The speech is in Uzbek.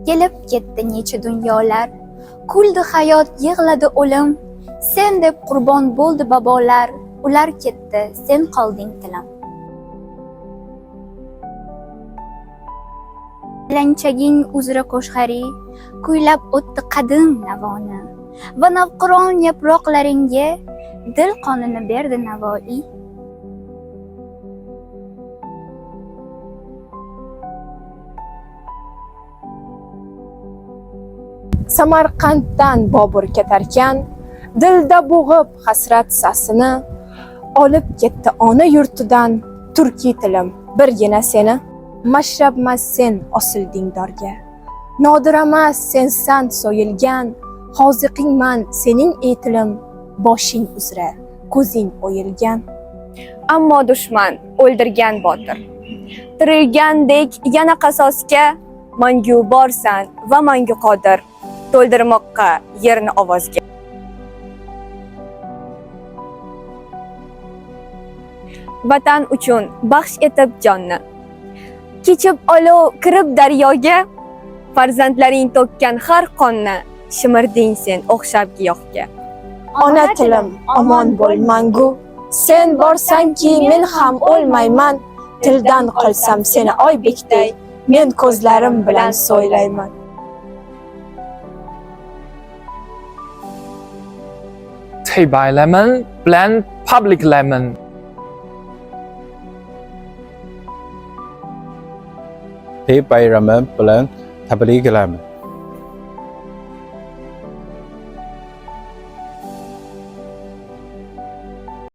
kelib ketdi necha dunyolar. Kuldi hayot, yig'ladi o'lim, sen deb qurbon bo'ldi bobolar. Ular ketdi, sen qolding tilim. Lanchaging uzra qo'shg'ari, kuylab o'tdi qadim navoni. Va navqiron yaproqlaringga dil qonini berdi Navoiy. Samarqanddan Bobur ketarkan, dilda bo'g'ib hasrat sasini, olib ketdi ona yurtidan turkiy tilim birgina seni. Mashrabmas sen osilding dorga, nodiramas sensan so'yilgan, hoziqingman sening ey tilim, boshing uzra ko'zing o'yilgan. Ammo dushman o'ldirgan botir, tirilgandek yana qasosga, mangu borsan va mangu qodir, to'ldirmoqqa yerni ovozga. Vatan uchun baxsh etib jonni, kechib olov kirib daryoga, farzandlaring to'kkan har qonni, shimirding sen o'xshab giyohga. Ona tilim omon bo'l mangu, sen borsanki men ham o'lmayman, tildan qolsam seni oybekday, men ko'zlarim bilan so'ylayman. Tay bayramın bilan publiclayman. Tay bayramı bilan tabriklayman.